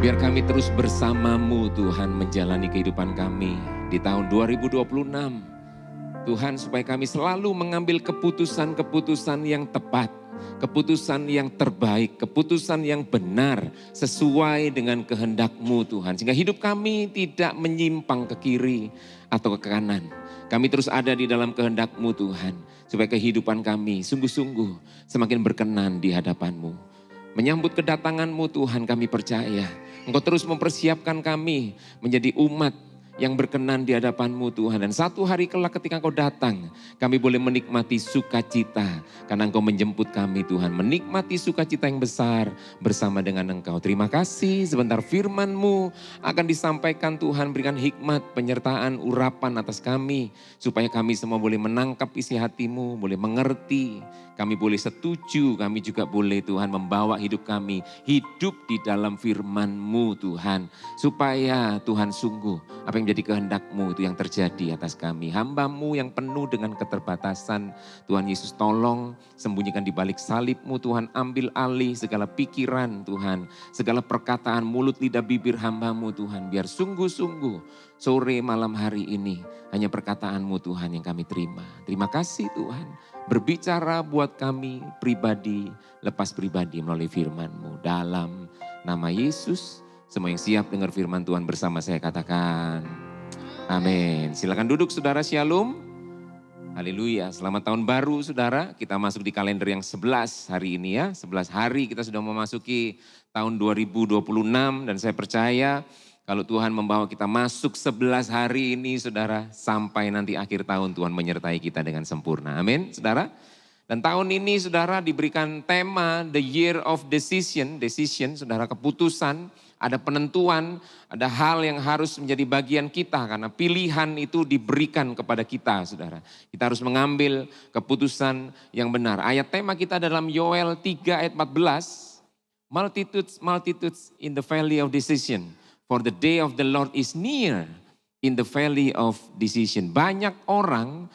Biar kami terus bersama-Mu Tuhan menjalani kehidupan kami di tahun 2026. Tuhan, supaya kami selalu mengambil keputusan-keputusan yang tepat, keputusan yang terbaik, keputusan yang benar sesuai dengan kehendak-Mu Tuhan. Sehingga hidup kami tidak menyimpang ke kiri atau ke kanan. Kami terus ada di dalam kehendak-Mu Tuhan. Supaya kehidupan kami sungguh-sungguh semakin berkenan di hadapan-Mu. Menyambut kedatangan-Mu Tuhan, kami percaya Engkau terus mempersiapkan kami menjadi umat yang berkenan di hadapan-Mu Tuhan. Dan satu hari kelak ketika Engkau datang, kami boleh menikmati sukacita karena Engkau menjemput kami Tuhan. Menikmati sukacita yang besar bersama dengan Engkau. Terima kasih, sebentar firman-Mu akan disampaikan Tuhan. Berikan hikmat, penyertaan, urapan atas kami. Supaya kami semua boleh menangkap isi hati-Mu, boleh mengerti. Kami boleh setuju, kami juga boleh Tuhan membawa hidup kami. Hidup di dalam firman-Mu Tuhan. Supaya Tuhan sungguh apa yang menjadi kehendak-Mu itu yang terjadi atas kami. Hamba-Mu yang penuh dengan keterbatasan. Tuhan Yesus tolong sembunyikan di balik salib-Mu Tuhan. Ambil alih segala pikiran Tuhan. Segala perkataan mulut lidah bibir hamba-Mu Tuhan. Biar sungguh-sungguh sore malam hari ini hanya perkataan-Mu Tuhan yang kami terima. Terima kasih Tuhan. Berbicara buat kami pribadi, lepas pribadi melalui firman-Mu. Dalam nama Yesus, semua yang siap dengar firman Tuhan bersama saya katakan, amin. Silakan duduk saudara, shalom. Haleluya, selamat tahun baru saudara. Kita masuk di kalender yang 11 hari ini ya. 11 hari kita sudah memasuki tahun 2026 dan saya percaya kalau Tuhan membawa kita masuk 11 hari ini saudara, sampai nanti akhir tahun Tuhan menyertai kita dengan sempurna. Amin saudara. Dan tahun ini saudara diberikan tema The Year of Decision. Decision saudara, keputusan, ada penentuan, ada hal yang harus menjadi bagian kita. Karena pilihan itu diberikan kepada kita saudara. Kita harus mengambil keputusan yang benar. Ayat tema kita dalam Yoel 3 ayat 14. Multitudes in the valley of decision. For the day of the Lord is near in the valley of decision. Banyak orang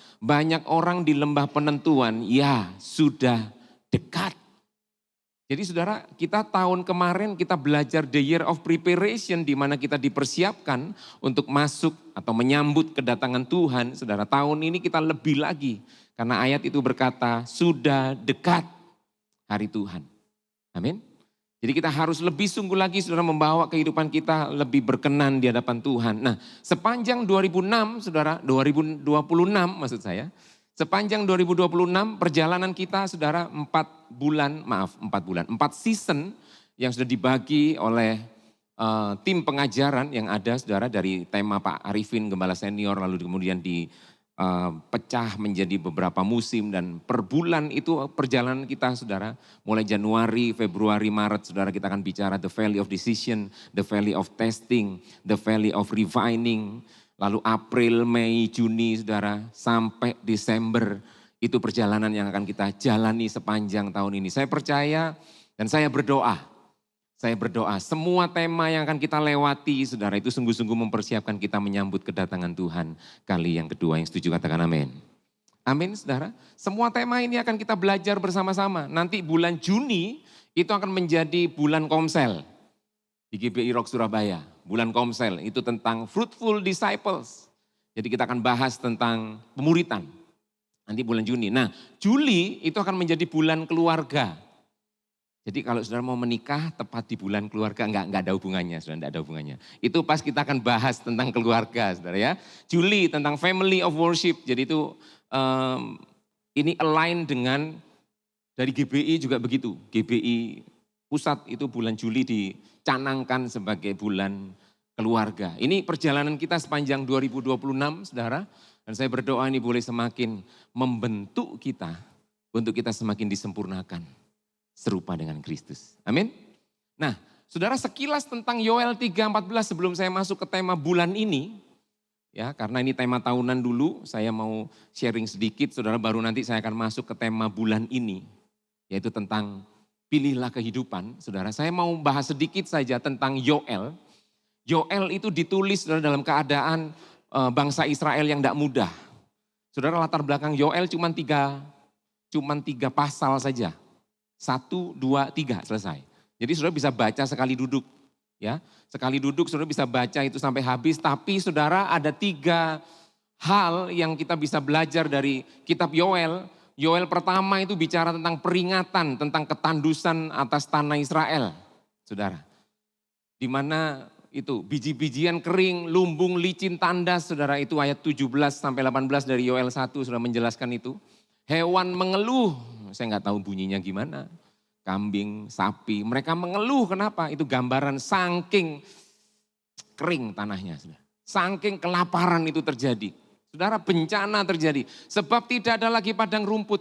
di lembah penentuan, ya sudah dekat. Jadi saudara, kita tahun kemarin kita belajar the year of preparation, di mana kita dipersiapkan untuk masuk atau menyambut kedatangan Tuhan. Saudara, tahun ini kita lebih lagi, karena ayat itu berkata, sudah dekat hari Tuhan. Amin. Jadi kita harus lebih sungguh lagi saudara membawa kehidupan kita lebih berkenan di hadapan Tuhan. Nah sepanjang 2006 saudara, 2026 maksud saya. Sepanjang 2026 perjalanan kita saudara 4 season yang sudah dibagi oleh tim pengajaran yang ada saudara dari tema Pak Arifin Gembala Senior lalu kemudian pecah menjadi beberapa musim dan per bulan itu perjalanan kita saudara. Mulai Januari, Februari, Maret saudara kita akan bicara the valley of decision, the valley of testing, the valley of refining. Lalu April, Mei, Juni saudara sampai Desember itu perjalanan yang akan kita jalani sepanjang tahun ini. Saya percaya dan saya berdoa semua tema yang akan kita lewati saudara itu sungguh-sungguh mempersiapkan kita menyambut kedatangan Tuhan kali yang kedua. Yang setuju katakan amin. Amin saudara. Semua tema ini akan kita belajar bersama-sama. Nanti bulan Juni itu akan menjadi bulan Komsel di GBI Rock Surabaya. Bulan Komsel itu tentang fruitful disciples. Jadi kita akan bahas tentang pemuritan nanti bulan Juni. Nah Juli itu akan menjadi bulan keluarga. Jadi kalau saudara mau menikah tepat di bulan keluarga, enggak ada hubungannya, saudara, enggak ada hubungannya. Itu pas kita akan bahas tentang keluarga, saudara ya. Juli tentang family of worship, jadi itu ini align dengan dari GBI juga begitu. GBI pusat itu bulan Juli dicanangkan sebagai bulan keluarga. Ini perjalanan kita sepanjang 2026, saudara. Dan saya berdoa ini boleh semakin membentuk kita untuk kita semakin disempurnakan. Serupa dengan Kristus. Amin. Nah, saudara sekilas tentang Yoel 3:14 sebelum saya masuk ke tema bulan ini. Ya, karena ini tema tahunan dulu, saya mau sharing sedikit, saudara, baru nanti saya akan masuk ke tema bulan ini. Yaitu tentang pilihlah kehidupan, saudara. Saya mau bahas sedikit saja tentang Yoel. Yoel itu ditulis saudara, dalam keadaan bangsa Israel yang tidak mudah. Saudara, latar belakang Yoel cuma tiga pasal saja. 1, 2, 3 selesai. Jadi saudara bisa baca sekali duduk. Ya, sekali duduk saudara bisa baca itu sampai habis, tapi saudara ada 3 hal yang kita bisa belajar dari kitab Yoel. Yoel pertama itu bicara tentang peringatan, tentang ketandusan atas tanah Israel. Saudara, di mana itu biji-bijian kering, lumbung, licin, tandas, saudara, itu ayat 17 sampai 18 dari Yoel 1 sudah menjelaskan itu. Hewan mengeluh, saya nggak tahu bunyinya gimana. Kambing, sapi, mereka mengeluh kenapa? Itu gambaran saking kering tanahnya. Saking kelaparan itu terjadi. Saudara, bencana terjadi. Sebab tidak ada lagi padang rumput.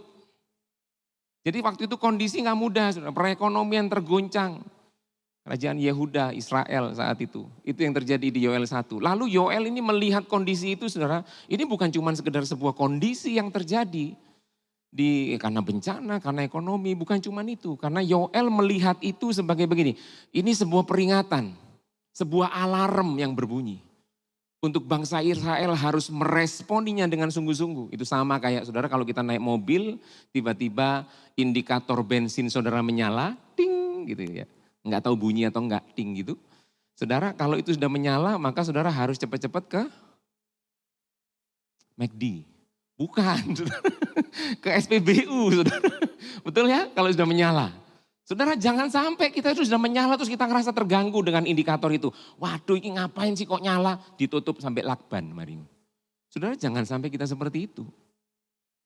Jadi waktu itu kondisi nggak mudah, saudara. Perekonomian terguncang. Kerajaan Yehuda, Israel saat itu. Itu yang terjadi di Yoel 1. Lalu Yoel ini melihat kondisi itu, saudara. Ini bukan cuma sekedar sebuah kondisi yang terjadi. Karena bencana, karena ekonomi, bukan cuma itu. Karena Yoel melihat itu sebagai begini, ini sebuah peringatan, sebuah alarm yang berbunyi. Untuk bangsa Israel harus meresponinya dengan sungguh-sungguh. Itu sama kayak saudara kalau kita naik mobil, tiba-tiba indikator bensin saudara menyala, ting gitu ya. Enggak tahu bunyi atau enggak, ting gitu. Saudara kalau itu sudah menyala, maka saudara harus cepat-cepat ke McD. Bukan, ke SPBU, saudara. Betul ya? Kalau sudah menyala. Saudara jangan sampai kita itu sudah menyala terus kita ngerasa terganggu dengan indikator itu. Waduh ini ngapain sih kok nyala? Ditutup sampai lakban mari. Saudara jangan sampai kita seperti itu.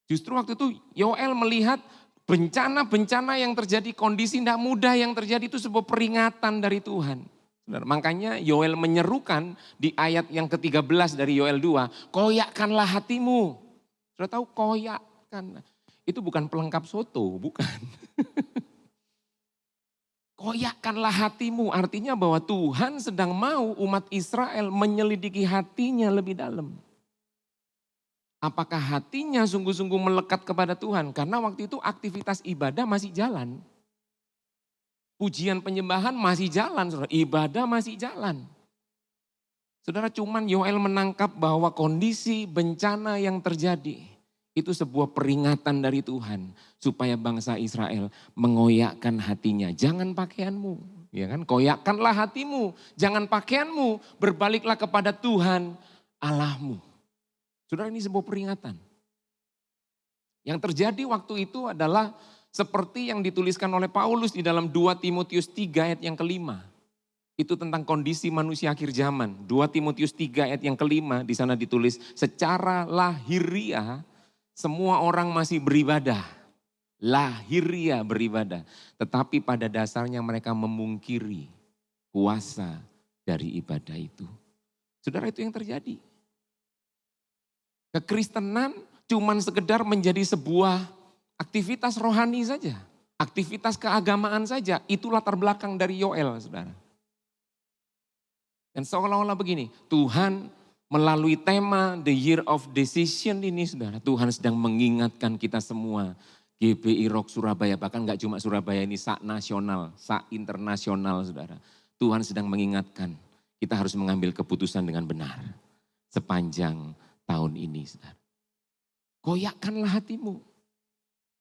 Justru waktu itu Yoel melihat bencana-bencana yang terjadi, kondisi tidak mudah yang terjadi itu sebuah peringatan dari Tuhan. Saudara, makanya Yoel menyerukan di ayat yang ke-13 dari Yoel 2, koyakkanlah hatimu. Sudah tahu koyakkan, itu bukan pelengkap soto, bukan. Koyakkanlah hatimu, artinya bahwa Tuhan sedang mau umat Israel menyelidiki hatinya lebih dalam. Apakah hatinya sungguh-sungguh melekat kepada Tuhan? Karena waktu itu aktivitas ibadah masih jalan. Pujian penyembahan masih jalan, saudara. Ibadah masih jalan. Saudara, cuman Yoel menangkap bahwa kondisi bencana yang terjadi itu sebuah peringatan dari Tuhan supaya bangsa Israel mengoyakkan hatinya. Jangan pakaianmu, ya kan? Koyakkanlah hatimu, jangan pakaianmu, berbaliklah kepada Tuhan Allahmu. Saudara, ini sebuah peringatan. Yang terjadi waktu itu adalah seperti yang dituliskan oleh Paulus di dalam 2 Timotius 3 ayat yang ke-5. Itu tentang kondisi manusia akhir zaman. 2 Timotius 3 ayat yang ke-5 di sana ditulis, secara lahiriah semua orang masih beribadah. Lahiriah beribadah. Tetapi pada dasarnya mereka memungkiri kuasa dari ibadah itu. Saudara, itu yang terjadi. Kekristenan cuman sekedar menjadi sebuah aktivitas rohani saja. Aktivitas keagamaan saja. Itu latar belakang dari Yoel, saudara. Dan seolah-olah begini, Tuhan melalui tema The Year of Decision ini saudara, Tuhan sedang mengingatkan kita semua. GBI Rock Surabaya, bahkan gak cuma Surabaya ini, nasional, internasional saudara. Tuhan sedang mengingatkan, kita harus mengambil keputusan dengan benar. Sepanjang tahun ini saudara. Koyakkanlah hatimu.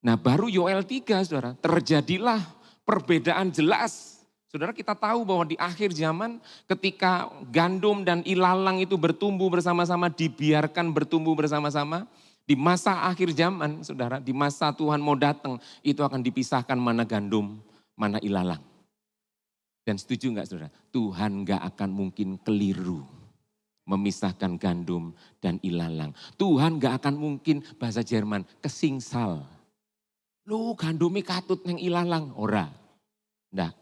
Nah baru Yoel 3 saudara, terjadilah perbedaan jelas. Saudara kita tahu bahwa di akhir zaman ketika gandum dan ilalang itu bertumbuh bersama-sama, dibiarkan bertumbuh bersama-sama. Di masa akhir zaman saudara, di masa Tuhan mau datang itu akan dipisahkan mana gandum, mana ilalang. Dan setuju enggak saudara? Tuhan enggak akan mungkin keliru memisahkan gandum dan ilalang. Tuhan enggak akan mungkin bahasa Jerman kesingsal. Lu gandumnya katut yang ilalang, ora. Enggak.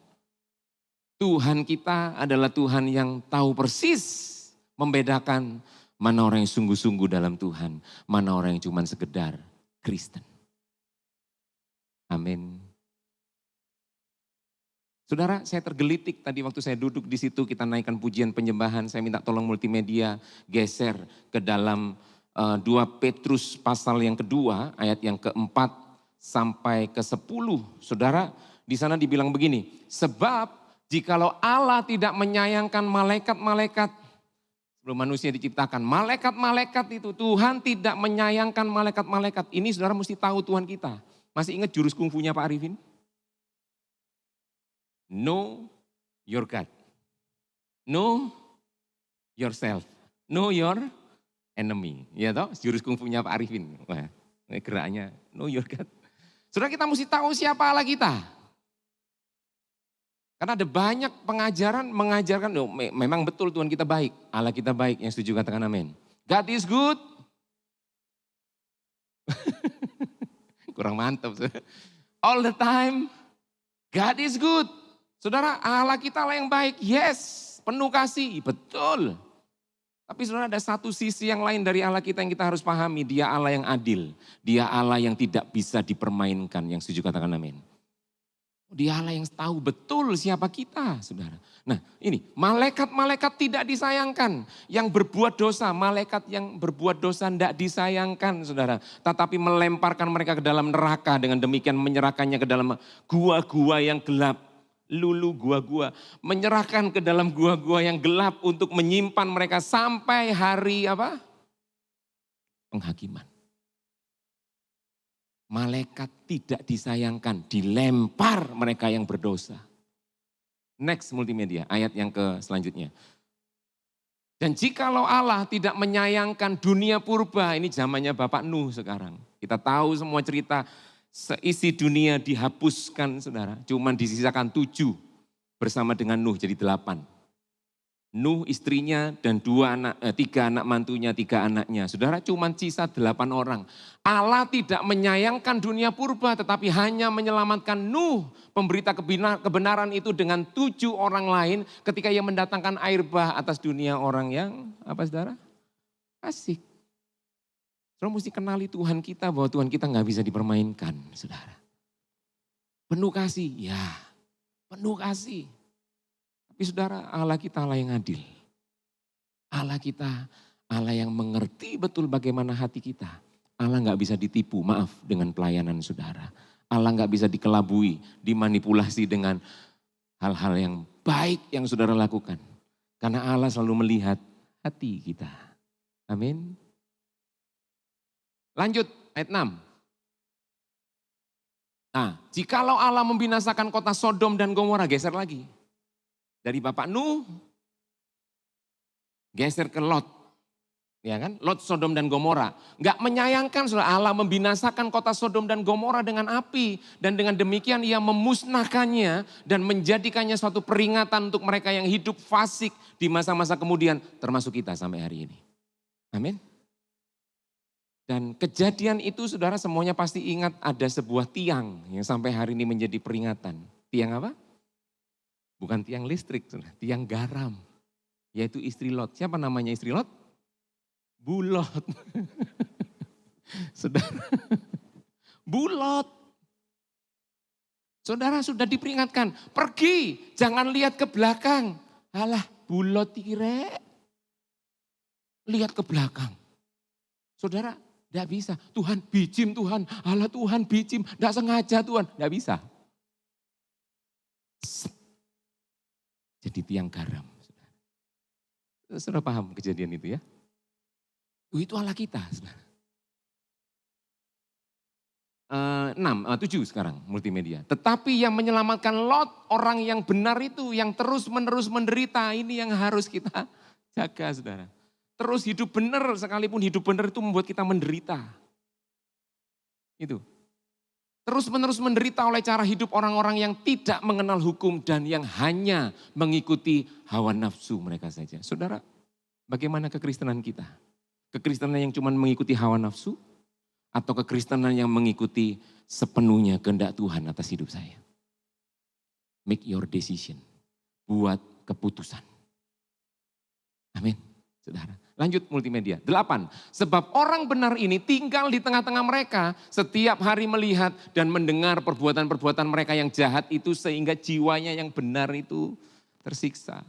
Tuhan kita adalah Tuhan yang tahu persis membedakan mana orang yang sungguh-sungguh dalam Tuhan, mana orang yang cuma sekedar Kristen. Amin. Saudara, saya tergelitik tadi waktu saya duduk di situ, kita naikkan pujian penyembahan, saya minta tolong multimedia geser ke dalam 2 Petrus pasal yang kedua, ayat yang ke-4 sampai ke-10. Saudara, di sana dibilang begini, sebab jikalau Allah tidak menyayangkan malaikat-malaikat, sebelum manusia diciptakan, malaikat-malaikat itu, Tuhan tidak menyayangkan malaikat-malaikat. Ini saudara mesti tahu Tuhan kita. Masih ingat jurus kungfunya Pak Arifin? Know your God. know yourself, know your enemy. Ya toh, jurus kungfunya Pak Arifin. Wah, geraknya know your God. Saudara, kita mesti tahu siapa Allah kita. Karena ada banyak pengajaran mengajarkan, memang betul Tuhan kita baik, Allah kita baik, yang setuju katakan amin. God is good. Kurang mantap. All the time, God is good. Saudara, Allah kita Allah yang baik, yes, penuh kasih, betul. Tapi saudara, ada satu sisi yang lain dari Allah kita yang kita harus pahami, dia Allah yang adil. Dia Allah yang tidak bisa dipermainkan, yang setuju katakan amin. Dia Allah yang tahu betul siapa kita, saudara. Nah ini, malaikat-malaikat tidak disayangkan. Yang berbuat dosa, malaikat yang berbuat dosa tidak disayangkan, saudara. Tetapi melemparkan mereka ke dalam neraka, dengan demikian menyerahkannya ke dalam gua-gua yang gelap. Lulu gua-gua, menyerahkan ke dalam gua-gua yang gelap untuk menyimpan mereka sampai hari apa? Penghakiman. Malaikat tidak disayangkan, dilempar mereka yang berdosa. Next multimedia, ayat yang selanjutnya. Dan jikalau Allah tidak menyayangkan dunia purba, ini zamannya Bapak Nuh sekarang. Kita tahu semua cerita, seisi dunia dihapuskan saudara. Cuman disisakan 7 bersama dengan Nuh jadi 8. Nuh istrinya dan 3 anak mantunya, 3 anaknya. Saudara, cuma sisa 8 orang. Allah tidak menyayangkan dunia purba, tetapi hanya menyelamatkan Nuh, pemberita kebenaran itu, dengan 7 orang lain ketika ia mendatangkan air bah atas dunia orang yang, apa saudara? Asik. Saudara mesti kenali Tuhan kita, bahwa Tuhan kita gak bisa dipermainkan, saudara. Penuh kasih, ya penuh kasih. Tapi saudara, Allah kita Allah yang adil. Allah kita Allah yang mengerti betul bagaimana hati kita. Allah gak bisa ditipu, maaf, dengan pelayanan saudara. Allah gak bisa dikelabui, dimanipulasi dengan hal-hal yang baik yang saudara lakukan. Karena Allah selalu melihat hati kita. Amin. Lanjut, ayat 6. Nah, jikalau Allah membinasakan kota Sodom dan Gomora, geser lagi. Dari Bapak Nuh, geser ke Lot. Ya kan, Lot, Sodom dan Gomora. Gak menyayangkan saudara, Allah membinasakan kota Sodom dan Gomora dengan api. Dan dengan demikian ia memusnahkannya dan menjadikannya suatu peringatan untuk mereka yang hidup fasik di masa-masa kemudian. Termasuk kita sampai hari ini. Amin. Dan kejadian itu saudara semuanya pasti ingat, ada sebuah tiang yang sampai hari ini menjadi peringatan. Tiang apa? Bukan tiang listrik, tiang garam. Yaitu istri Lot. Siapa namanya istri Lot? Bulot. Saudara, Bulot. Saudara sudah diperingatkan, pergi, jangan lihat ke belakang. Alah, Bulot kira. Lihat ke belakang. Saudara, tidak bisa. Tuhan bijim Tuhan, Allah Tuhan bijim, tidak sengaja Tuhan, tidak bisa. Jadi tiang garam. Saudara paham kejadian itu ya? Itu Allah kita. 7 sekarang multimedia. Tetapi yang menyelamatkan Lot, orang yang benar itu, yang terus-menerus menderita, ini yang harus kita jaga saudara. Terus hidup benar, sekalipun hidup benar itu membuat kita menderita. Itu. Terus-menerus menderita oleh cara hidup orang-orang yang tidak mengenal hukum dan yang hanya mengikuti hawa nafsu mereka saja. Saudara, bagaimana kekristenan kita? Kekristenan yang cuma mengikuti hawa nafsu atau kekristenan yang mengikuti sepenuhnya kehendak Tuhan atas hidup saya? Make your decision. Buat keputusan. Amin. Saudara. Lanjut multimedia. 8. Sebab orang benar ini tinggal di tengah-tengah mereka, setiap hari melihat dan mendengar perbuatan-perbuatan mereka yang jahat itu, sehingga jiwanya yang benar itu tersiksa.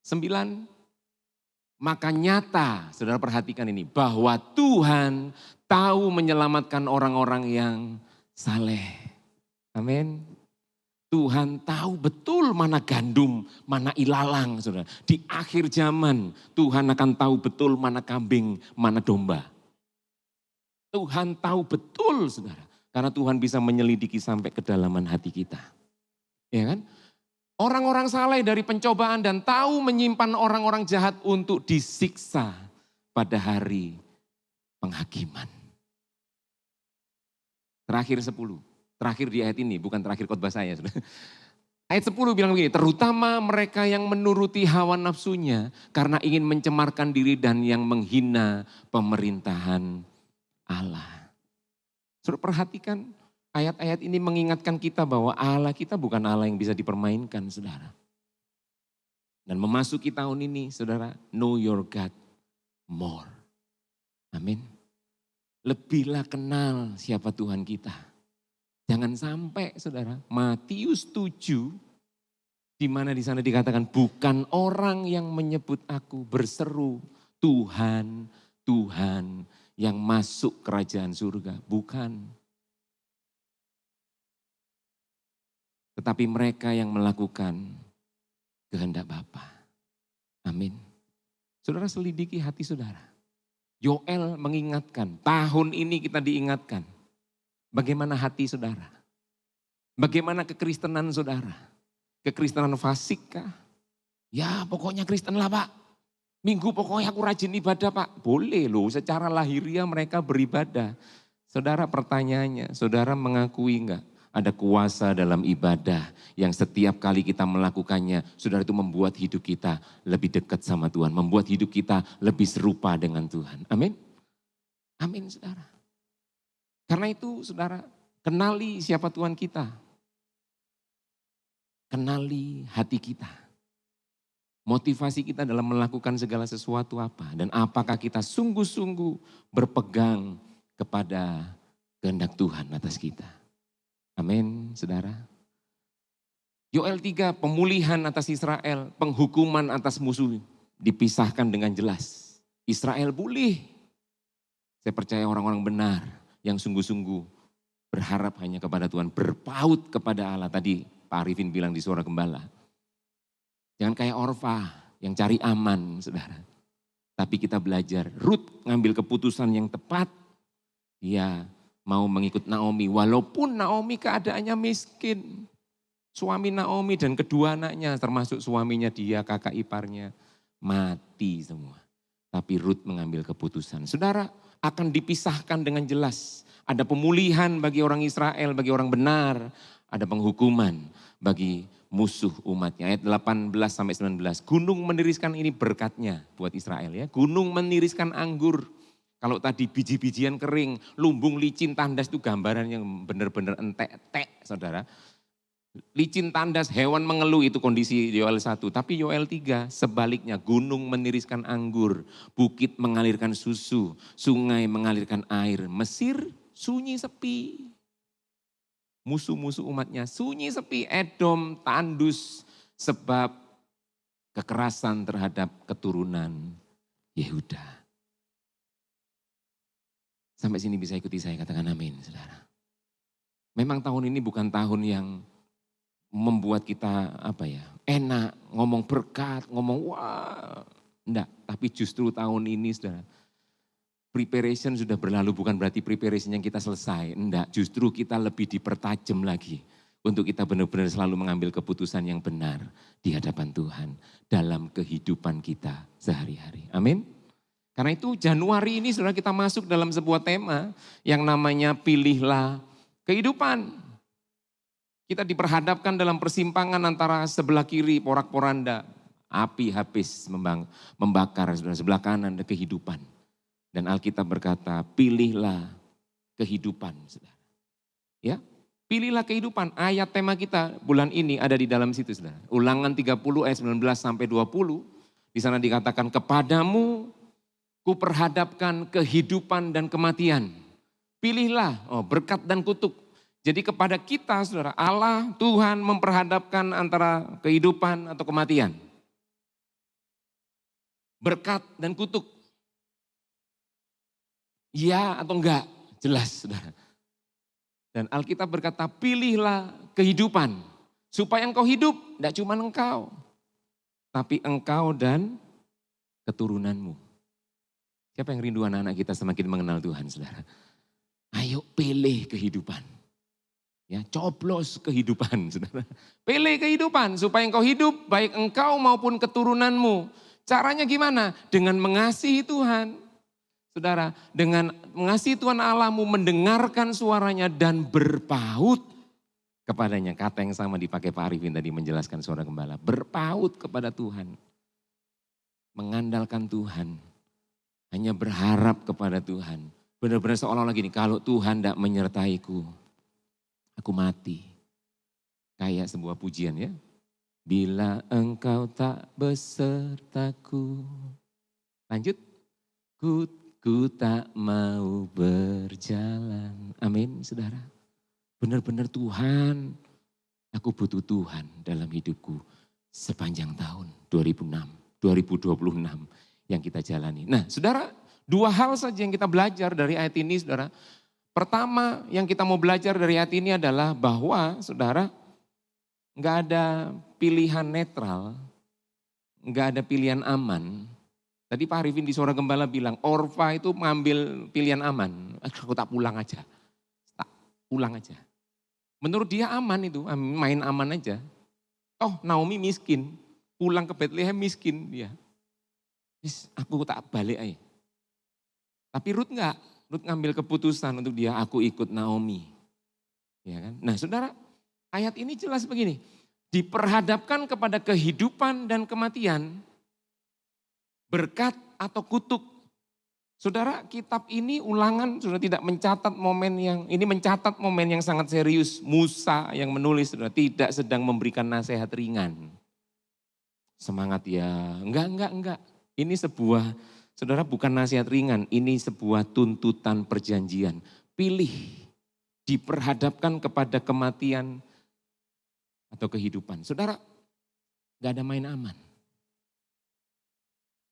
9. Maka nyata, saudara perhatikan ini, bahwa Tuhan tahu menyelamatkan orang-orang yang saleh. Amin. Tuhan tahu betul mana gandum, mana ilalang, saudara. Di akhir zaman Tuhan akan tahu betul mana kambing, mana domba. Tuhan tahu betul, saudara. Karena Tuhan bisa menyelidiki sampai kedalaman hati kita. Ya kan? Orang-orang saleh dari pencobaan dan tahu menyimpan orang-orang jahat untuk disiksa pada hari penghakiman. Terakhir 10. Terakhir di ayat ini, bukan terakhir khotbah saya. Ayat 10 bilang begini, terutama mereka yang menuruti hawa nafsunya karena ingin mencemarkan diri dan yang menghina pemerintahan Allah. Sudah perhatikan ayat-ayat ini mengingatkan kita bahwa Allah kita bukan Allah yang bisa dipermainkan, saudara. Dan memasuki tahun ini, saudara, know your God more. Amin. Lebihlah kenal siapa Tuhan kita. Jangan sampai, saudara, Matius 7, di mana di sana dikatakan bukan orang yang menyebut aku berseru Tuhan, Tuhan yang masuk kerajaan surga. Bukan. Tetapi mereka yang melakukan kehendak Bapa. Amin. Saudara selidiki hati saudara. Yoel mengingatkan, tahun ini kita diingatkan. Bagaimana hati saudara? Bagaimana kekristenan saudara? Kekristenan fasik kah? Ya pokoknya Kristen lah Pak. Minggu pokoknya aku rajin ibadah Pak. Boleh loh, secara lahiriah mereka beribadah. Saudara pertanyaannya, saudara mengakui enggak ada kuasa dalam ibadah yang setiap kali kita melakukannya, saudara itu membuat hidup kita lebih dekat sama Tuhan. Membuat hidup kita lebih serupa dengan Tuhan. Amin. Amin saudara. Karena itu saudara, kenali siapa Tuhan kita. Kenali hati kita. Motivasi kita dalam melakukan segala sesuatu apa. Dan apakah kita sungguh-sungguh berpegang kepada kehendak Tuhan atas kita. Amin saudara. Yoel 3, pemulihan atas Israel, penghukuman atas musuh dipisahkan dengan jelas. Israel pulih. Saya percaya orang-orang benar yang sungguh-sungguh berharap hanya kepada Tuhan, berpaut kepada Allah. Tadi Pak Arifin bilang di Suara Gembala. Jangan kayak Orfa yang cari aman, saudara. Tapi kita belajar, Rut ngambil keputusan yang tepat. Dia mau mengikut Naomi, walaupun Naomi keadaannya miskin. Suami Naomi dan kedua anaknya, termasuk suaminya dia, kakak iparnya, mati semua. Tapi Rut mengambil keputusan. Saudara, akan dipisahkan dengan jelas. Ada pemulihan bagi orang Israel, bagi orang benar. Ada penghukuman bagi musuh umatnya. Ayat 18-19. Gunung meniriskan ini berkatnya buat Israel ya. Gunung meniriskan anggur. Kalau tadi biji-bijian kering, lumbung licin tandas itu gambaran yang benar-benar entek-entek saudara. Licin tandas, hewan mengeluh itu kondisi Yoel 1. Tapi Yoel 3 sebaliknya, gunung meniriskan anggur, bukit mengalirkan susu, sungai mengalirkan air. Mesir sunyi sepi. Musuh-musuh umatnya sunyi sepi. Edom tandus sebab kekerasan terhadap keturunan Yehuda. Sampai sini bisa ikuti saya, katakan amin saudara. Memang tahun ini bukan tahun yang membuat kita enak, ngomong berkat, ngomong wah. Enggak, tapi justru tahun ini saudara, preparation sudah berlalu, bukan berarti preparation yang kita selesai. Enggak, justru kita lebih dipertajam lagi. Untuk kita benar-benar selalu mengambil keputusan yang benar di hadapan Tuhan dalam kehidupan kita sehari-hari. Amin. Karena itu Januari ini saudara kita masuk dalam sebuah tema yang namanya pilihlah kehidupan. Kita diperhadapkan dalam persimpangan antara sebelah kiri porak-poranda, api habis membakar, sebelah kanan ada kehidupan. Dan Alkitab berkata, pilihlah kehidupan. Saudara. Ya, pilihlah kehidupan. Ayat tema kita bulan ini ada di dalam situ, saudara. Ulangan 30 ayat 19 sampai 20. Di sana dikatakan, kepadamu ku perhadapkan kehidupan dan kematian. Pilihlah berkat dan kutuk. Jadi kepada kita saudara, Allah Tuhan memperhadapkan antara kehidupan atau kematian. Berkat dan kutuk. Ya atau enggak, jelas saudara. Dan Alkitab berkata pilihlah kehidupan. Supaya engkau hidup, enggak cuma engkau. Tapi engkau dan keturunanmu. Siapa yang rindu anak-anak kita semakin mengenal Tuhan saudara. Ayo pilih kehidupan. Ya, coblos kehidupan, saudara. Pilih kehidupan supaya engkau hidup, baik engkau maupun keturunanmu. Caranya gimana? Dengan mengasihi Tuhan. Saudara, dengan mengasihi Tuhan Allahmu, mendengarkan suaranya dan berpaut kepadanya. Kata yang sama dipakai Pak Arifin tadi menjelaskan suara gembala. Berpaut kepada Tuhan. Mengandalkan Tuhan. Hanya berharap kepada Tuhan. Benar-benar seolah-olah gini, kalau Tuhan tidak menyertaiku, aku mati. Kayak sebuah pujian ya. Bila engkau tak besertaku. Lanjut. Ku tak mau berjalan. Amin saudara. Benar-benar Tuhan, aku butuh Tuhan dalam hidupku sepanjang tahun 2026 yang kita jalani. Nah saudara, dua hal saja yang kita belajar dari ayat ini saudara. Pertama yang kita mau belajar dari ayat ini adalah bahwa saudara, enggak ada pilihan netral, enggak ada pilihan aman. Tadi Pak Arifin di Suara Gembala bilang, Orfa itu mengambil pilihan aman. Aku tak pulang aja. Tak pulang aja. Menurut dia aman itu, main aman aja. Oh Naomi miskin, pulang ke Bethlehem miskin dia. Aku tak balik aja. Tapi Ruth enggak, Ruth ngambil keputusan untuk dia, aku ikut Naomi. Ya kan? Nah saudara, ayat ini jelas begini. Diperhadapkan kepada kehidupan dan kematian, berkat atau kutuk. Saudara, kitab ini Ulangan sudah tidak mencatat momen yang sangat serius. Musa yang menulis saudara tidak sedang memberikan nasihat ringan. Semangat ya, enggak. Ini sebuah, saudara bukan nasihat ringan, ini sebuah tuntutan perjanjian. Pilih, diperhadapkan kepada kematian atau kehidupan. Saudara, enggak ada main aman.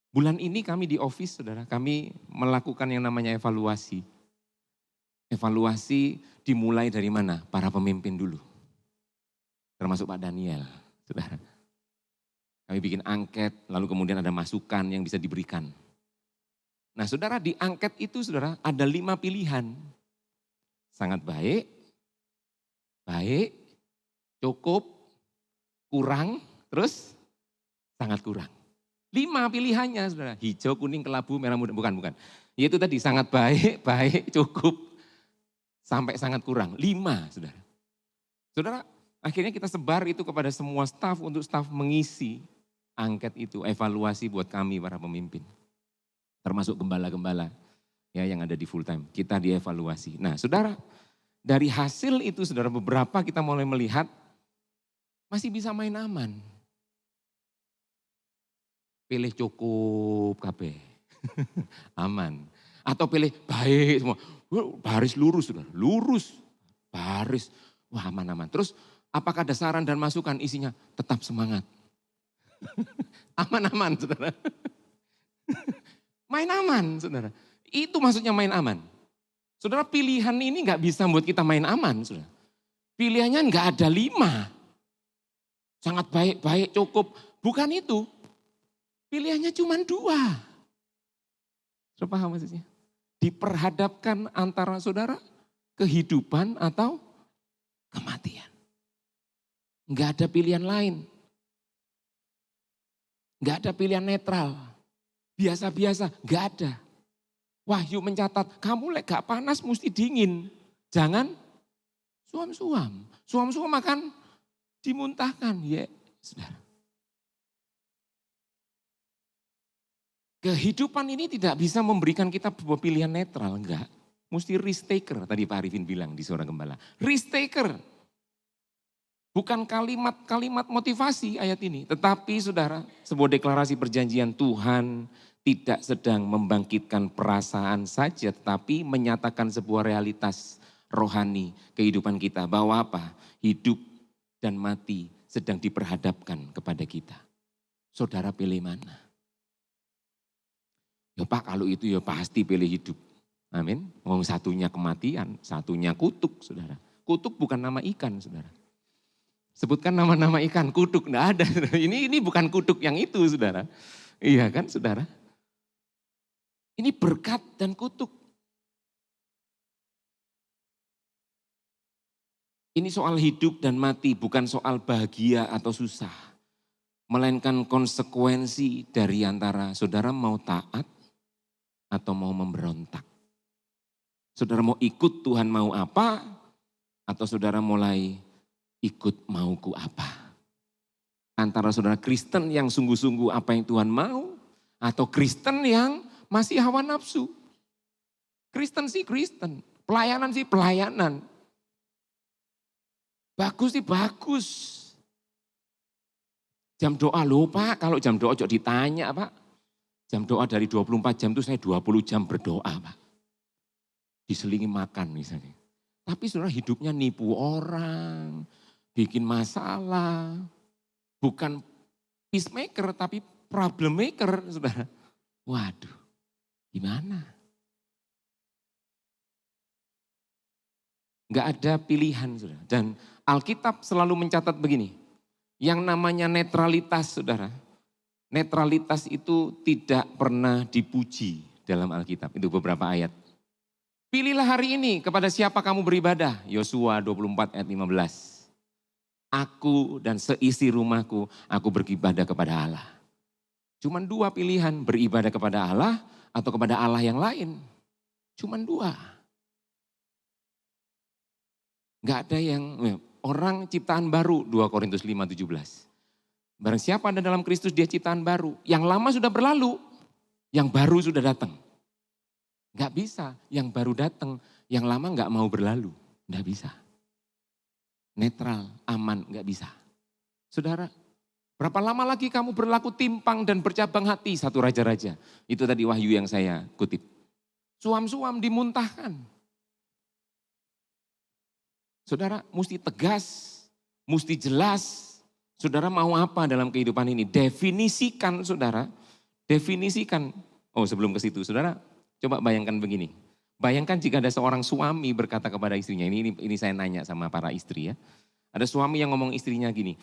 Bulan ini kami di office, saudara, kami melakukan yang namanya evaluasi. Evaluasi dimulai dari mana? Para pemimpin dulu. Termasuk Pak Daniel, saudara. Kami bikin angket, lalu kemudian ada masukan yang bisa diberikan. Nah saudara, di angket itu saudara ada 5 pilihan. Sangat baik, cukup, kurang, terus sangat kurang. 5 pilihannya saudara, hijau, kuning, kelabu, merah muda, bukan. Yaitu tadi sangat baik, cukup, sampai sangat kurang. 5 saudara. Saudara, akhirnya kita sebar itu kepada semua staf untuk staf mengisi angket itu, evaluasi buat kami para pemimpin. Termasuk gembala-gembala ya yang ada di full time, kita dievaluasi. Nah saudara, dari hasil itu saudara beberapa kita mulai melihat masih bisa main aman. Pilih cukup KB, aman. Atau pilih baik semua, baris lurus, baris, wah aman-aman. Terus apakah ada saran dan masukan isinya? Tetap semangat. Aman-aman saudara. Main aman saudara, itu maksudnya main aman. Saudara pilihan ini gak bisa buat kita main aman saudara. Pilihannya gak ada 5. Sangat baik, cukup, bukan itu. Pilihannya cuma 2. Sudah paham maksudnya? Diperhadapkan antara saudara kehidupan atau kematian. Enggak ada pilihan lain. Enggak ada pilihan netral. Biasa-biasa, enggak ada. Wahyu mencatat, kamu gak panas mesti dingin. Jangan suam-suam. Suam-suam akan dimuntahkan. Ya, saudara. Kehidupan ini tidak bisa memberikan kita sebuah pilihan netral, enggak. Mesti risk taker, tadi Pak Arifin bilang di Suara Gembala. Risk taker. Bukan kalimat-kalimat motivasi ayat ini. Tetapi saudara, sebuah deklarasi perjanjian Tuhan tidak sedang membangkitkan perasaan saja, tetapi menyatakan sebuah realitas rohani kehidupan kita. Bahwa apa? Hidup dan mati sedang diperhadapkan kepada kita. Saudara pilih mana? Ya Pak kalau itu ya pasti pilih hidup. Amin. Ngomong satunya kematian, satunya kutuk saudara. Kutuk bukan nama ikan saudara. Sebutkan nama-nama ikan, kutuk enggak ada. Ini bukan kutuk yang itu saudara. Iya kan saudara. Ini berkat dan kutuk. Ini soal hidup dan mati, bukan soal bahagia atau susah. Melainkan konsekuensi dari antara saudara mau taat atau mau memberontak. Saudara mau ikut Tuhan mau apa, atau saudara mulai ikut mauku apa. Antara saudara Kristen yang sungguh-sungguh apa yang Tuhan mau, atau Kristen yang masih hawa nafsu. Kristen sih Kristen, pelayanan sih pelayanan. Bagus sih bagus. Jam doa loh Pak, kalau jam doa ojo ditanya Pak. Jam doa dari 24 jam itu saya 20 jam berdoa Pak. Diselingi makan misalnya. Tapi saudara hidupnya nipu orang, bikin masalah. Bukan peacemaker tapi problem maker saudara. Waduh, gimana? Enggak ada pilihan saudara. Dan Alkitab selalu mencatat begini, yang namanya netralitas saudara, netralitas itu tidak pernah dipuji dalam Alkitab, itu beberapa ayat. Pilihlah hari ini kepada siapa kamu beribadah, Yosua 24 ayat 15. Aku dan seisi rumahku, aku beribadah kepada Allah. Cuman dua pilihan, beribadah kepada Allah atau kepada Allah yang lain. Cuman dua. Enggak ada yang, orang ciptaan baru 2 Korintus 5:17. Barang siapa ada dalam Kristus dia ciptaan baru. Yang lama sudah berlalu, yang baru sudah datang. Enggak bisa, yang baru datang, yang lama enggak mau berlalu. Enggak bisa. Netral, aman, enggak bisa. Saudara, berapa lama lagi kamu berlaku timpang dan bercabang hati, 1 Raja-Raja. Itu tadi wahyu yang saya kutip. Suam-suam dimuntahkan. Saudara mesti tegas, mesti jelas. Saudara mau apa dalam kehidupan ini? Definisikan saudara, definisikan. Oh sebelum ke situ saudara, coba bayangkan begini. Bayangkan jika ada seorang suami berkata kepada istrinya, ini saya nanya sama para istri ya. Ada suami yang ngomong istrinya gini,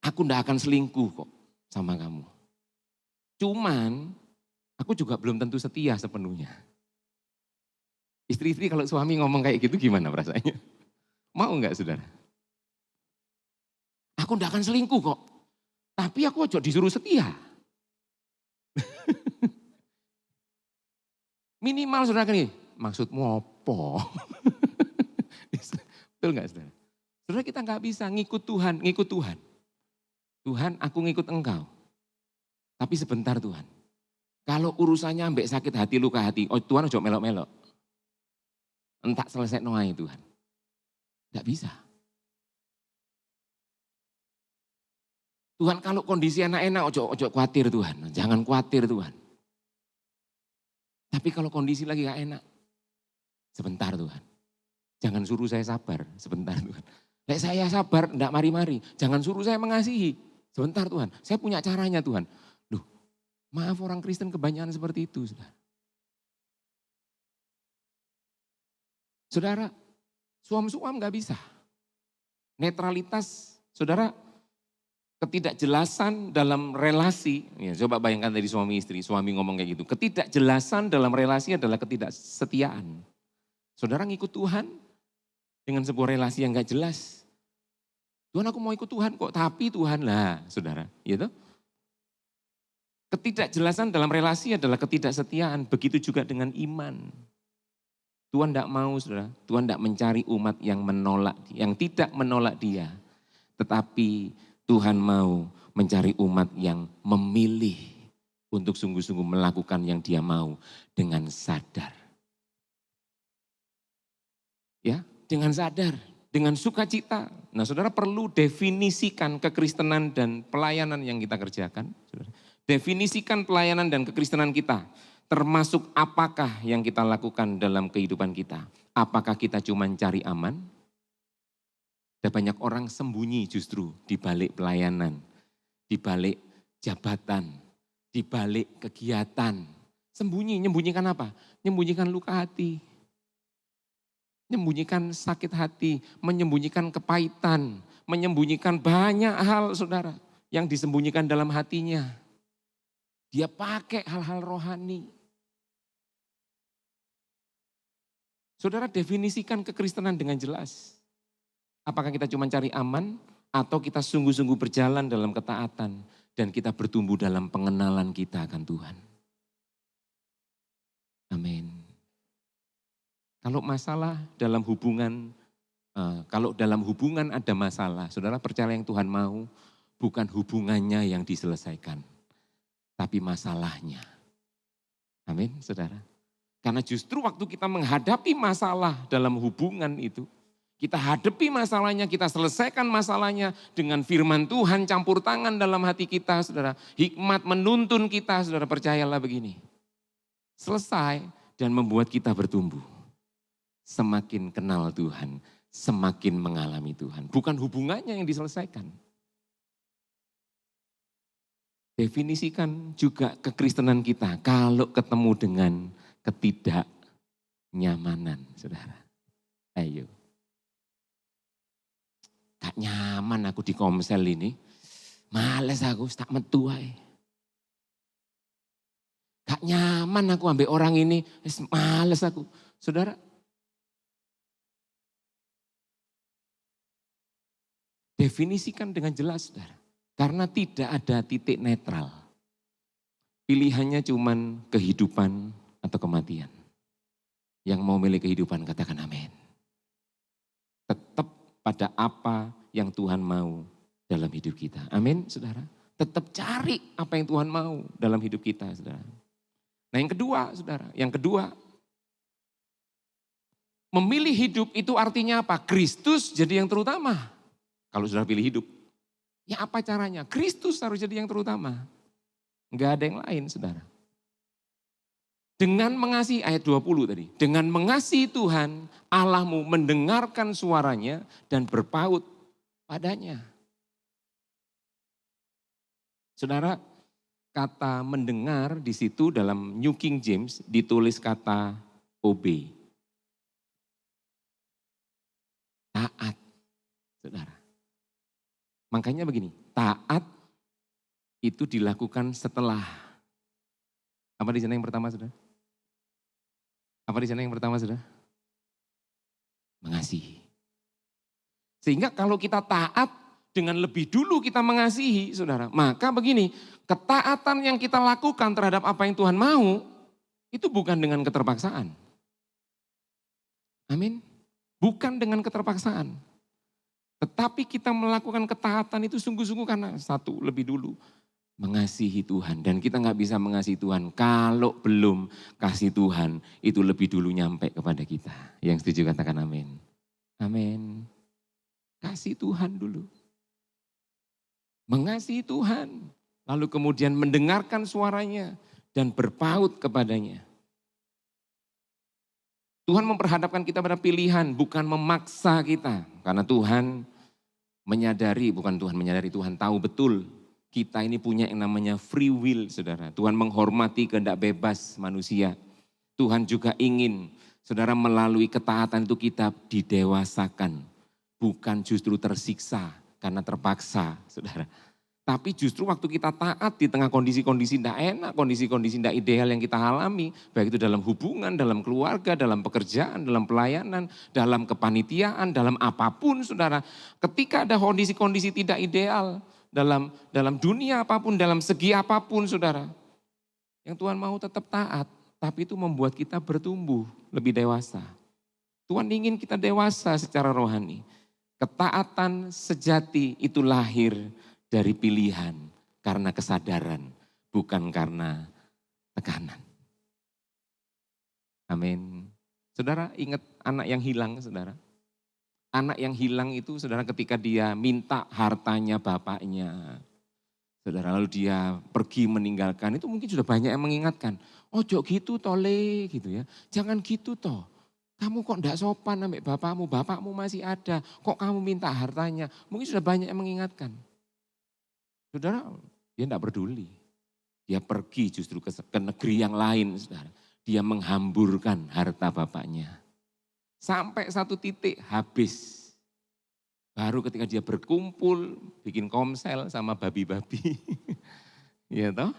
aku ndak akan selingkuh kok sama kamu. Cuman aku juga belum tentu setia sepenuhnya. Istri-istri kalau suami ngomong kayak gitu gimana perasaannya? Mau enggak saudara? Aku enggak akan selingkuh kok. Tapi aku aja disuruh setia. Minimal saudara kan nih, maksudmu apa? Betul enggak saudara? Saudara kita enggak bisa ngikut Tuhan, ngikut Tuhan. Tuhan aku ngikut engkau. Tapi sebentar Tuhan. Kalau urusannya ambek sakit hati, luka hati, oh Tuhan ojo melok-melok. Entak selesai noai Tuhan. Enggak bisa. Tuhan kalau kondisi enak-enak, ojo khawatir Tuhan. Jangan khawatir Tuhan. Tapi kalau kondisi lagi gak enak, sebentar Tuhan. Jangan suruh saya sabar, sebentar Tuhan. Lek saya sabar, enggak mari-mari. Jangan suruh saya mengasihi, sebentar Tuhan. Saya punya caranya Tuhan. Loh, maaf orang Kristen kebanyakan seperti itu. Saudara, suam-suam gak bisa. Netralitas, saudara, ketidakjelasan dalam relasi. Ya, coba bayangkan dari suami istri, suami ngomong kayak gitu. Ketidakjelasan dalam relasi adalah ketidaksetiaan. Saudara ngikut Tuhan dengan sebuah relasi yang gak jelas. Tuhan aku mau ikut Tuhan kok, tapi Tuhan lah saudara. Gitu. Ketidakjelasan dalam relasi adalah ketidaksetiaan, begitu juga dengan iman. Tuhan tidak mau saudara, Tuhan tidak mencari umat yang menolak, yang tidak menolak dia. Tetapi Tuhan mau mencari umat yang memilih untuk sungguh-sungguh melakukan yang dia mau dengan sadar. Ya, dengan sadar, dengan sukacita. Nah saudara perlu definisikan kekristenan dan pelayanan yang kita kerjakan. Saudara. Definisikan pelayanan dan kekristenan kita. Termasuk apakah yang kita lakukan dalam kehidupan kita. Apakah kita cuma cari aman? Ada banyak orang sembunyi justru di balik pelayanan. Di balik jabatan. Di balik kegiatan. Sembunyi, nyembunyikan apa? Nyembunyikan luka hati. Menyembunyikan sakit hati, menyembunyikan kepahitan, menyembunyikan banyak hal saudara yang disembunyikan dalam hatinya. Dia pakai hal-hal rohani. Saudara definisikan kekristenan dengan jelas. Apakah kita cuma cari aman atau kita sungguh-sungguh berjalan dalam ketaatan dan kita bertumbuh dalam pengenalan kita akan Tuhan. Amin. Kalau masalah dalam hubungan, kalau dalam hubungan ada masalah, saudara percaya yang Tuhan mau, bukan hubungannya yang diselesaikan, tapi masalahnya. Amin, saudara. Karena justru waktu kita menghadapi masalah dalam hubungan itu, kita hadapi masalahnya, kita selesaikan masalahnya dengan firman Tuhan campur tangan dalam hati kita, saudara. Hikmat menuntun kita, saudara, percayalah begini. Selesai dan membuat kita bertumbuh. Semakin kenal Tuhan, semakin mengalami Tuhan. Bukan hubungannya yang diselesaikan. Definisikan juga kekristenan kita kalau ketemu dengan ketidaknyamanan, saudara. Ayo. Gak nyaman aku di Komsel ini. Males aku, tak metu ae. Gak nyaman aku ambil orang ini, males aku. Saudara, definisikan dengan jelas, saudara. Karena tidak ada titik netral. Pilihannya cuman kehidupan atau kematian. Yang mau milih kehidupan katakan amin. Tetap pada apa yang Tuhan mau dalam hidup kita. Amin, saudara. Tetap cari apa yang Tuhan mau dalam hidup kita, saudara. Nah yang kedua, saudara. Yang kedua, memilih hidup itu artinya apa? Kristus jadi yang terutama. Kalau sudah pilih hidup. Ya apa caranya? Kristus harus jadi yang terutama. Enggak ada yang lain, saudara. Dengan mengasihi, ayat 20 tadi. Dengan mengasihi Tuhan, Allahmu mendengarkan suaranya dan berpaut padanya. Saudara, kata mendengar di situ dalam New King James ditulis kata obey. Taat, saudara. Makanya begini, taat itu dilakukan setelah. Apa di sana yang pertama, saudara? Apa di sana yang pertama, saudara? Mengasihi. Sehingga kalau kita taat dengan lebih dulu kita mengasihi, saudara. Maka begini, ketaatan yang kita lakukan terhadap apa yang Tuhan mau, itu bukan dengan keterpaksaan. Amin. Bukan dengan keterpaksaan. Tetapi kita melakukan ketaatan itu sungguh-sungguh karena satu, lebih dulu mengasihi Tuhan. Dan kita nggak bisa mengasihi Tuhan kalau belum kasih Tuhan itu lebih dulu nyampe kepada kita. Yang setuju katakan amin. Amin. Kasih Tuhan dulu. Mengasihi Tuhan. Lalu kemudian mendengarkan suaranya dan berpaut kepadanya. Tuhan memperhadapkan kita pada pilihan, bukan memaksa kita. Karena Tuhan menyadari, bukan Tuhan menyadari, Tuhan tahu betul kita ini punya yang namanya free will, saudara. Tuhan menghormati kehendak bebas manusia. Tuhan juga ingin, saudara, melalui ketaatan itu kita didewasakan. Bukan justru tersiksa karena terpaksa, saudara. Tapi justru waktu kita taat di tengah kondisi-kondisi tidak enak, kondisi-kondisi tidak ideal yang kita alami. Baik itu dalam hubungan, dalam keluarga, dalam pekerjaan, dalam pelayanan, dalam kepanitiaan, dalam apapun, saudara. Ketika ada kondisi-kondisi tidak ideal, dalam dunia apapun, dalam segi apapun, saudara. Yang Tuhan mau tetap taat, tapi itu membuat kita bertumbuh lebih dewasa. Tuhan ingin kita dewasa secara rohani. Ketaatan sejati itu lahir dari pilihan karena kesadaran, bukan karena tekanan. Amin. Saudara ingat anak yang hilang, saudara. Anak yang hilang itu, saudara, ketika dia minta hartanya bapaknya. Saudara, lalu dia pergi meninggalkan, itu mungkin sudah banyak yang mengingatkan. Ojo gitu tole gitu ya, jangan gitu toh. Kamu kok enggak sopan sampai bapakmu masih ada, kok kamu minta hartanya. Mungkin sudah banyak yang mengingatkan. Saudara, dia enggak peduli. Dia pergi justru ke negeri yang lain, saudara. Dia menghamburkan harta bapaknya. Sampai satu titik habis. Baru ketika dia berkumpul, bikin komsel sama babi-babi. Iya toh?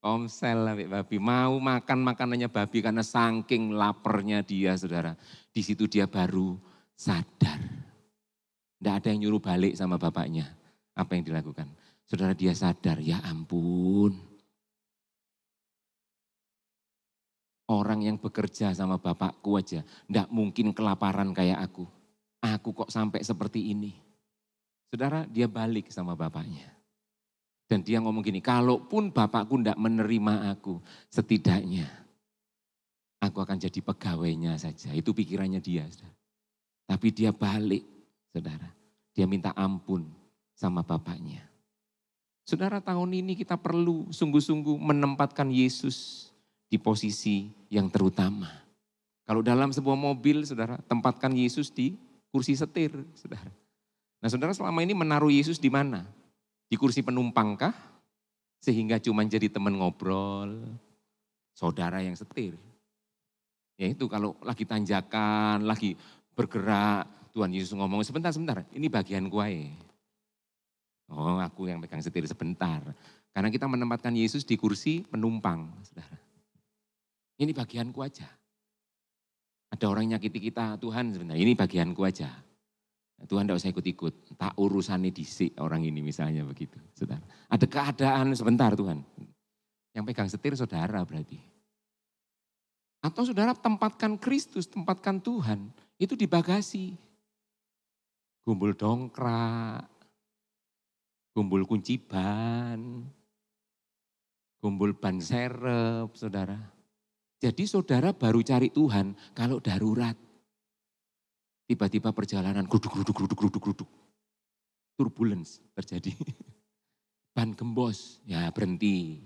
Komsel babi, mau makan makanannya babi karena saking laparnya dia, saudara. Di situ dia baru sadar. Tidak ada yang nyuruh balik sama bapaknya. Apa yang dilakukan? Saudara, dia sadar, ya ampun. Orang yang bekerja sama bapakku aja, tidak mungkin kelaparan kayak aku. Aku kok sampai seperti ini. Saudara, dia balik sama bapaknya. Dan dia ngomong gini, kalaupun bapakku tidak menerima aku, setidaknya aku akan jadi pegawainya saja. Itu pikirannya dia, saudara. Tapi dia balik, saudara. Dia minta ampun sama bapaknya. Saudara, tahun ini kita perlu sungguh-sungguh menempatkan Yesus di posisi yang terutama. Kalau dalam sebuah mobil, saudara, tempatkan Yesus di kursi setir, saudara. Nah, saudara selama ini menaruh Yesus di mana? Di kursi penumpang kah? Sehingga cuma jadi teman ngobrol, saudara yang setir. Ya itu kalau lagi tanjakan, lagi bergerak, Tuhan Yesus ngomong, sebentar, ini bagian kuai. Oh, aku yang pegang setir sebentar. Karena kita menempatkan Yesus di kursi penumpang, saudara. Ini bagianku aja. Ada orang nyakiti kita, Tuhan sebentar, ini bagianku aja. Tuhan tidak usah ikut-ikut, tak urusannya disik orang ini misalnya begitu. Saudara. Ada keadaan sebentar Tuhan. Yang pegang setir saudara berarti. Atau saudara tempatkan Kristus, tempatkan Tuhan, itu di bagasi. Gumbul dongkrak, gumbul kunci ban, gumbul ban serep, saudara. Jadi saudara baru cari Tuhan kalau darurat. Tiba-tiba perjalanan geruduk. Turbulence terjadi. Ban gembos, ya berhenti.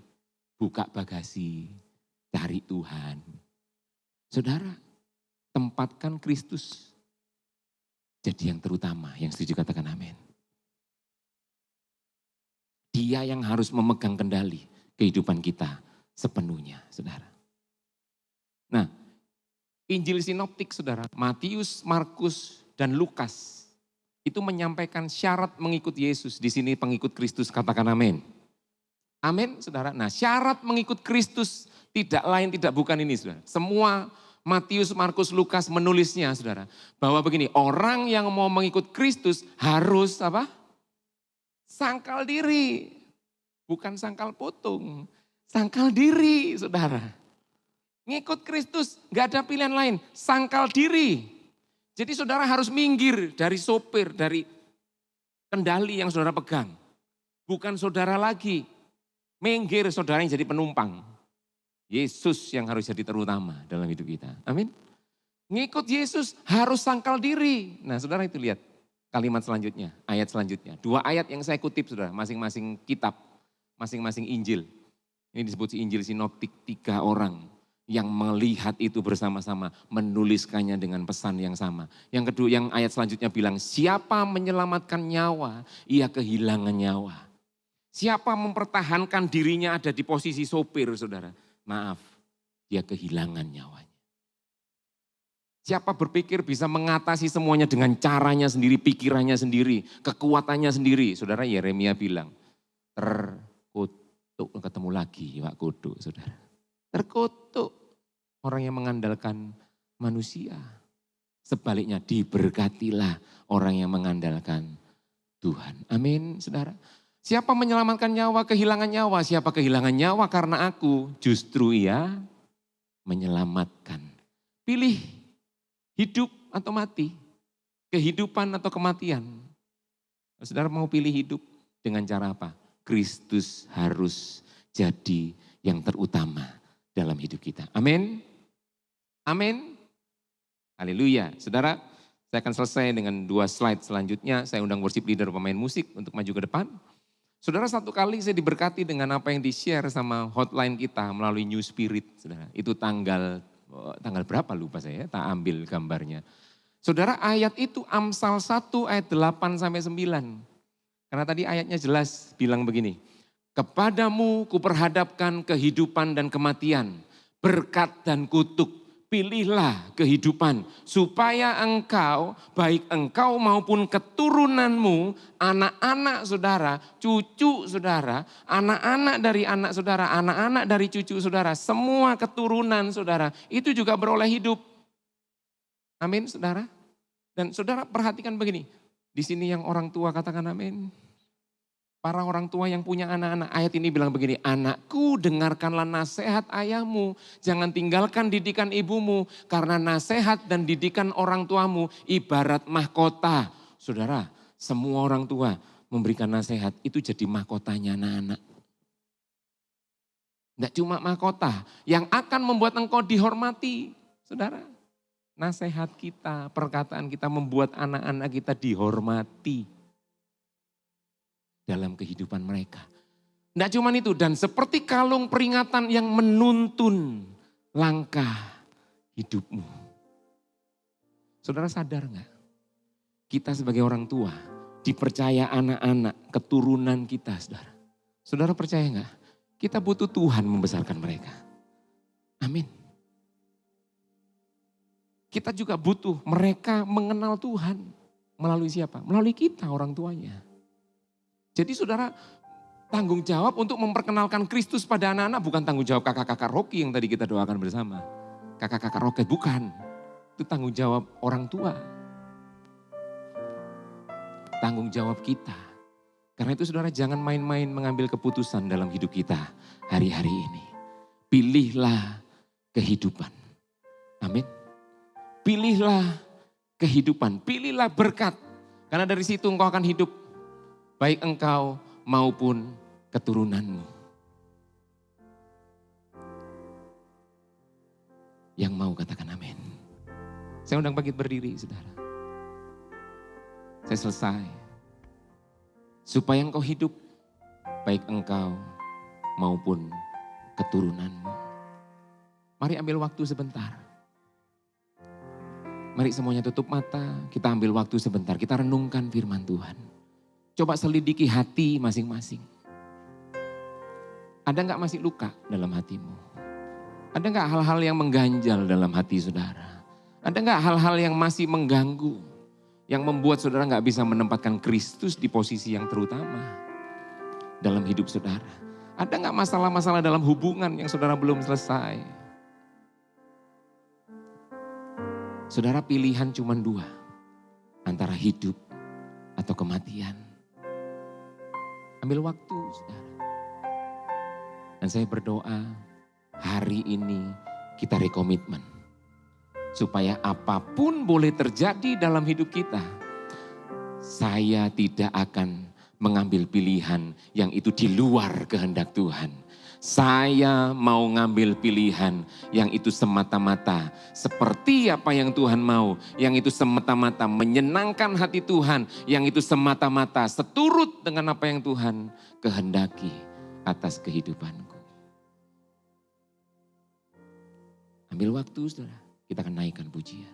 Buka bagasi, cari Tuhan. Saudara, tempatkan Kristus jadi yang terutama, yang setuju katakan amin. Dia yang harus memegang kendali kehidupan kita sepenuhnya, saudara. Nah, Injil sinoptik, saudara, Matius, Markus, dan Lukas, itu menyampaikan syarat mengikut Yesus. Di sini pengikut Kristus, katakan amin. Amin, saudara. Nah, syarat mengikut Kristus tidak lain, tidak bukan ini, saudara. Semua Matius, Markus, Lukas menulisnya, saudara. Bahwa begini, orang yang mau mengikut Kristus harus apa? Sangkal diri. Bukan sangkal putung. Sangkal diri, saudara. Ngikut Kristus, gak ada pilihan lain. Sangkal diri. Jadi saudara harus minggir dari sopir, dari kendali yang saudara pegang. Bukan saudara lagi. Minggir saudara yang jadi penumpang. Yesus yang harus jadi terutama dalam hidup kita. Amin. Ngikut Yesus harus sangkal diri. Nah saudara itu lihat kalimat selanjutnya, ayat selanjutnya. 2 ayat yang saya kutip saudara, masing-masing kitab, masing-masing Injil. Ini disebut Injil sinoptik, 3 orang yang melihat itu bersama-sama, menuliskannya dengan pesan yang sama. Yang kedua, yang ayat selanjutnya bilang, siapa menyelamatkan nyawa, ia kehilangan nyawa. Siapa mempertahankan dirinya ada di posisi sopir, saudara. Maaf, dia kehilangan nyawanya. Siapa berpikir bisa mengatasi semuanya dengan caranya sendiri, pikirannya sendiri, kekuatannya sendiri. Saudara, Yeremia bilang, terkutuk, ketemu lagi Pak Kudu, saudara. Terkutuk orang yang mengandalkan manusia. Sebaliknya diberkatilah orang yang mengandalkan Tuhan. Amin, saudara. Siapa menyelamatkan nyawa, kehilangan nyawa. Siapa kehilangan nyawa karena aku, justru ia menyelamatkan. Pilih hidup atau mati, kehidupan atau kematian. Saudara mau pilih hidup dengan cara apa? Kristus harus jadi yang terutama dalam hidup kita. Amin. Amin. Haleluya. Saudara, saya akan selesai dengan 2 slide selanjutnya. Saya undang worship leader, pemain musik untuk maju ke depan. Saudara, satu kali saya diberkati dengan apa yang di-share sama hotline kita melalui New Spirit. Saudara, itu tanggal berapa lupa saya, tak ambil gambarnya. Saudara, ayat itu Amsal 1 ayat 8 sampai 9. Karena tadi ayatnya jelas bilang begini. Kepadamu kuperhadapkan kehidupan dan kematian, berkat dan kutuk. Pilihlah kehidupan supaya engkau, baik engkau maupun keturunanmu, anak-anak saudara, cucu saudara, anak-anak dari anak saudara, anak-anak dari cucu saudara, semua keturunan saudara, itu juga beroleh hidup. Amin saudara. Dan saudara perhatikan begini, Di sini yang orang tua katakan amin. Para orang tua yang punya anak-anak, ayat ini bilang begini, anakku dengarkanlah nasihat ayahmu, jangan tinggalkan didikan ibumu, karena nasihat dan didikan orang tuamu ibarat mahkota. Saudara, semua orang tua memberikan nasihat, itu jadi mahkotanya anak-anak. Tidak cuma mahkota, yang akan membuat engkau dihormati. Saudara, nasihat kita, perkataan kita membuat anak-anak kita dihormati dalam kehidupan mereka. Tidak cuma itu, dan seperti kalung peringatan yang menuntun langkah hidupmu. Saudara sadar nggak? Kita sebagai orang tua dipercaya anak-anak, keturunan kita, saudara. Saudara percaya nggak? Kita butuh Tuhan membesarkan mereka. Amin. Kita juga butuh mereka mengenal Tuhan. Melalui siapa? Melalui kita orang tuanya. Jadi saudara, tanggung jawab untuk memperkenalkan Kristus pada anak-anak bukan tanggung jawab kakak-kakak Rocky yang tadi kita doakan bersama. Kakak-kakak Rocky bukan. Itu tanggung jawab orang tua. Tanggung jawab kita. Karena itu saudara jangan main-main mengambil keputusan dalam hidup kita hari-hari ini. Pilihlah kehidupan. Amin. Pilihlah kehidupan, pilihlah berkat. Karena dari situ engkau akan hidup. Baik engkau maupun keturunanmu. Yang mau katakan amin. Saya undang bangkit berdiri saudara. Saya selesai. Supaya engkau hidup, baik engkau maupun keturunanmu. Mari ambil waktu sebentar. Mari semuanya tutup mata, kita ambil waktu sebentar, kita renungkan firman Tuhan. Coba selidiki hati masing-masing. Ada enggak masih luka dalam hatimu? Ada enggak hal-hal yang mengganjal dalam hati saudara? Ada enggak hal-hal yang masih mengganggu? Yang membuat saudara gak bisa menempatkan Kristus di posisi yang terutama dalam hidup saudara. Ada gak masalah-masalah dalam hubungan yang saudara belum selesai? Saudara pilihan cuma dua, antara hidup atau kematian. Ambil waktu saudara. Dan saya berdoa hari ini kita rekomitmen. Supaya apapun boleh terjadi dalam hidup kita. Saya tidak akan mengambil pilihan yang itu di luar kehendak Tuhan. Saya mau ngambil pilihan yang itu semata-mata seperti apa yang Tuhan mau. Yang itu semata-mata menyenangkan hati Tuhan. Yang itu semata-mata seturut dengan apa yang Tuhan kehendaki atas kehidupanku. Ambil waktu saudara. Kita akan naikkan pujian.